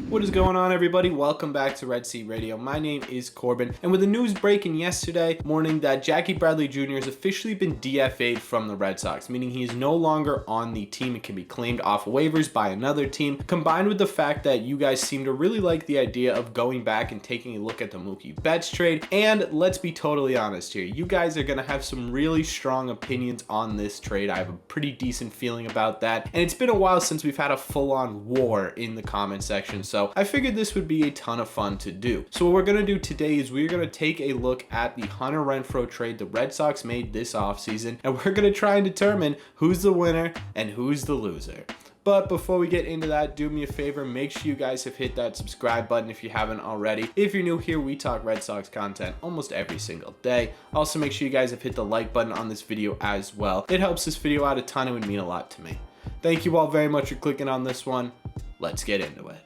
What is going on, everybody? Welcome back to Red Sea Radio. My name is Corbin, and with the news breaking yesterday morning that Jackie Bradley Jr. has officially been DFA'd from the Red Sox, meaning he is no longer on the team and can be claimed off waivers by another team, combined with the fact that you guys seem to really like the idea of going back and taking a look at the Mookie Betts trade. And let's be totally honest here, you guys are going to have some really strong opinions on this trade. I have a pretty decent feeling about that, and it's been a while since we've had a full-on war in the comment section, so I figured this would be a ton of fun to do. So what we're going to do today is we're going to take a look at the Hunter Renfroe trade the Red Sox made this offseason, and we're going to try and determine who's the winner and who's the loser. But before we get into that, do me a favor, make sure you guys have hit that subscribe button if you haven't already. If you're new here, we talk Red Sox content almost every single day. Also, make sure you guys have hit the like button on this video as well. It helps this video out a ton and would mean a lot to me. Thank you all very much for clicking on this one. Let's get into it.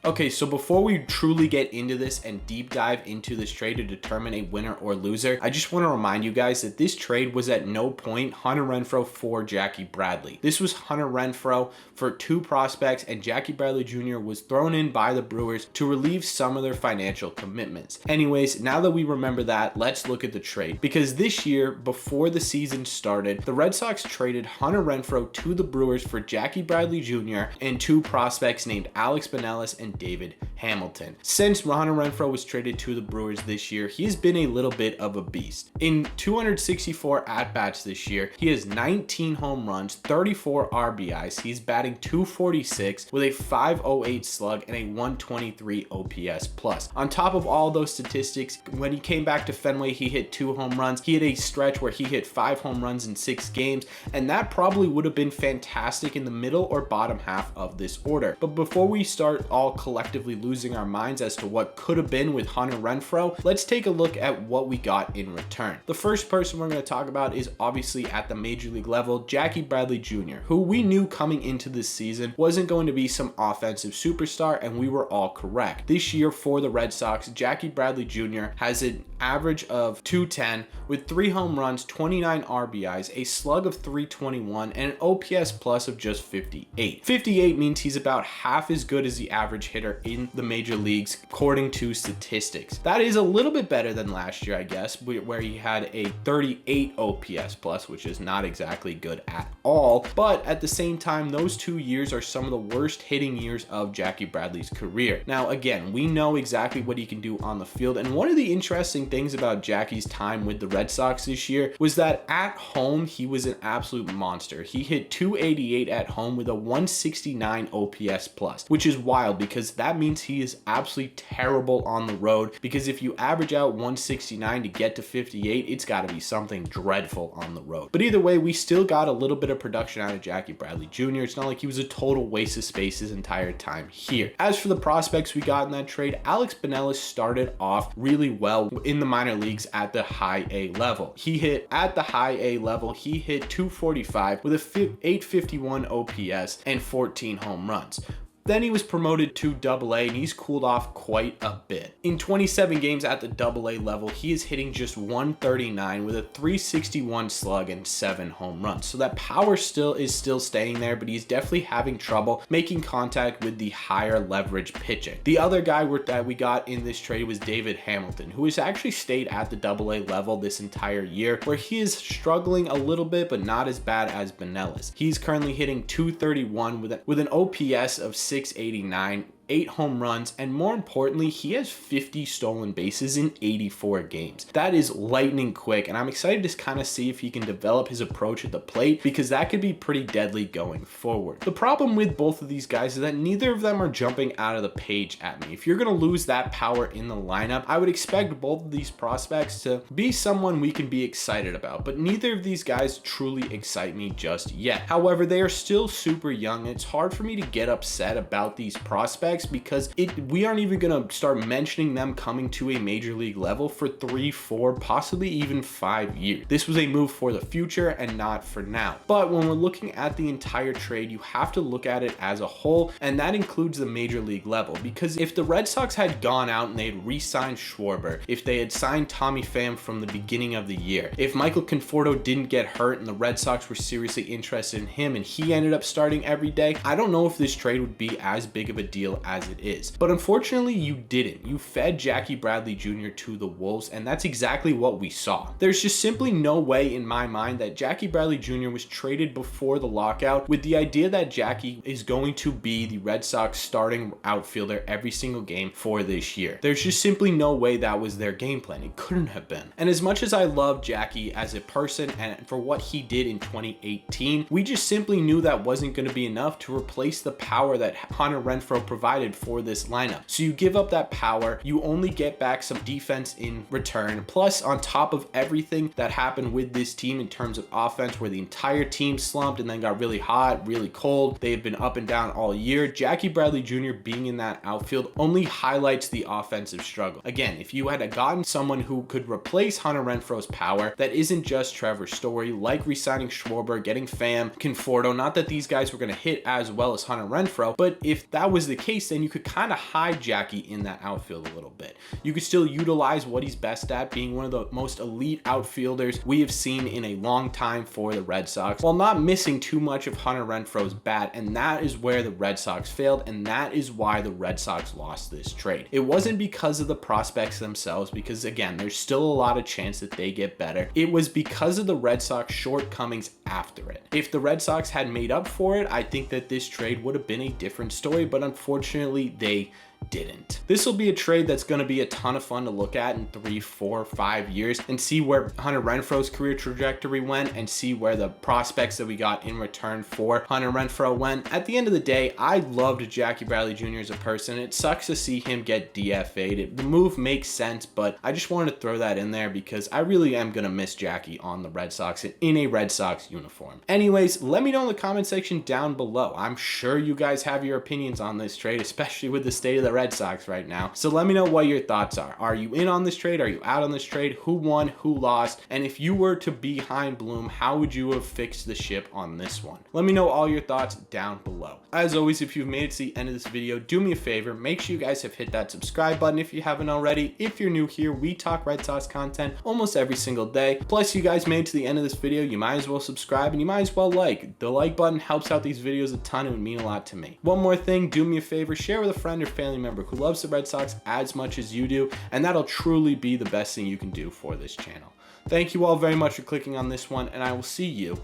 Okay, so before we truly get into this and deep dive into this trade to determine a winner or loser, I just want to remind you guys that this trade was at no point Hunter Renfroe for Jackie Bradley. This was Hunter Renfroe for two prospects, and Jackie Bradley Jr. was thrown in by the Brewers to relieve some of their financial commitments. Anyways, now that we remember that, let's look at the trade. Because this year, before the season started, the Red Sox traded Hunter Renfroe to the Brewers for Jackie Bradley Jr. and two prospects named Alex Binelas and David Hamilton. Since Hunter Renfroe was traded to the Brewers this year, he's been a little bit of a beast. In 264 at-bats this year, he has 19 home runs, 34 RBIs. He's batting .246 with a .508 slug and a .123 OPS plus. On top of all those statistics, when he came back to Fenway, he hit 2 home runs. He had a stretch where he hit 5 home runs in 6 games, and that probably would have been fantastic in the middle or bottom half of this order. But before we start all collectively losing our minds as to what could have been with Hunter Renfroe, let's take a look at what we got in return. The first person we're going to talk about is obviously at the major league level, Jackie Bradley Jr., who we knew coming into this season wasn't going to be some offensive superstar, and we were all correct. This year for the Red Sox, Jackie Bradley Jr. has an average of .210 with 3 home runs, 29 RBIs, a slug of .321, and an OPS plus of just 58. 58 means he's about half as good as the average hitter in the major leagues according to statistics. That is a little bit better than last year, I guess, where he had a 38 OPS plus, which is not exactly good at all. But at the same time, those 2 years are some of the worst hitting years of Jackie Bradley's career. Now, again, we know exactly what he can do on the field, and one of the interesting things about Jackie's time with the Red Sox this year was that at home, he was an absolute monster. He hit .288 at home with a .169 OPS plus, which is wild because that means he is absolutely terrible on the road, because if you average out .169 to get to 58, it's got to be something dreadful on the road. But either way, we still got a little bit of production out of Jackie Bradley Jr. It's not like he was a total waste of space his entire time here. As for the prospects we got in that trade, Alex Binelas started off really well in the minor leagues at the high A level. He hit .245 with a .851 OPS and 14 home runs. Then he was promoted to AA, and he's cooled off quite a bit. In 27 games at the AA level, he is hitting just .139 with a .361 slug and 7 home runs. So that power is still staying there, but he's definitely having trouble making contact with the higher leverage pitching. The other guy that we got in this trade was David Hamilton, who has actually stayed at the AA level this entire year, where he is struggling a little bit, but not as bad as Binelas. He's currently hitting .231 with an OPS of 689, 8 home runs, and more importantly, he has 50 stolen bases in 84 games. That is lightning quick, and I'm excited to kind of see if he can develop his approach at the plate, because that could be pretty deadly going forward. The problem with both of these guys is that neither of them are jumping out of the page at me. If you're going to lose that power in the lineup, I would expect both of these prospects to be someone we can be excited about, but neither of these guys truly excite me just yet. However, they are still super young, and it's hard for me to get upset about these prospects because we aren't even going to start mentioning them coming to a major league level for 3, 4, possibly even 5 years. This was a move for the future and not for now. But when we're looking at the entire trade, you have to look at it as a whole, and that includes the major league level, because if the Red Sox had gone out and they had re-signed Schwarber, if they had signed Tommy Pham from the beginning of the year, if Michael Conforto didn't get hurt and the Red Sox were seriously interested in him and he ended up starting every day, I don't know if this trade would be as big of a deal as it is. But unfortunately, you didn't. You fed Jackie Bradley Jr. to the Wolves, and that's exactly what we saw. There's just simply no way in my mind that Jackie Bradley Jr. was traded before the lockout with the idea that Jackie is going to be the Red Sox starting outfielder every single game for this year. There's just simply no way that was their game plan. It couldn't have been. And as much as I love Jackie as a person and for what he did in 2018, we just simply knew that wasn't going to be enough to replace the power that Hunter Renfroe provided for this lineup. So you give up that power, you only get back some defense in return. Plus, on top of everything that happened with this team in terms of offense, where the entire team slumped and then got really hot, really cold, they've been up and down all year. Jackie Bradley Jr. being in that outfield only highlights the offensive struggle. Again, if you had gotten someone who could replace Hunter Renfroe's power, that isn't just Trevor Story, like re-signing Schwarber, getting Pham, Conforto, not that these guys were going to hit as well as Hunter Renfroe, but if that was the case, then you could kind of hide Jackie in that outfield a little bit. You could still utilize what he's best at, being one of the most elite outfielders we have seen in a long time for the Red Sox, while not missing too much of Hunter Renfroe's bat, and that is where the Red Sox failed, and that is why the Red Sox lost this trade. It wasn't because of the prospects themselves, because again, there's still a lot of chance that they get better. It was because of the Red Sox shortcomings after it. If the Red Sox had made up for it, I think that this trade would have been a different story, but unfortunately they didn't. This will be a trade that's going to be a ton of fun to look at in 3, 4, 5 years and see where Hunter Renfroe's career trajectory went and see where the prospects that we got in return for Hunter Renfroe went. At the end of the day, I loved Jackie Bradley Jr. as a person. It sucks to see him get DFA'd. The move makes sense, but I just wanted to throw that in there because I really am going to miss Jackie on the Red Sox in a Red Sox uniform. Anyways, let me know in the comment section down below. I'm sure you guys have your opinions on this trade, especially with the state of the Red Sox right now. So let me know what your thoughts are. Are you in on this trade? Are you out on this trade? Who won? Who lost? And if you were to be behind Bloom, how would you have fixed the ship on this one? Let me know all your thoughts down below. As always, if you've made it to the end of this video, do me a favor, make sure you guys have hit that subscribe button if you haven't already. If you're new here, we talk Red Sox content almost every single day. Plus, you guys made it to the end of this video, you might as well subscribe and you might as well like. The like button helps out these videos a ton. It would mean a lot to me. One more thing, do me a favor, share with a friend or family member who loves the Red Sox as much as you do, and that'll truly be the best thing you can do for this channel. Thank you all very much for clicking on this one, and I will see you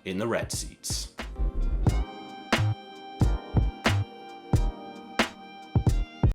in the red seats.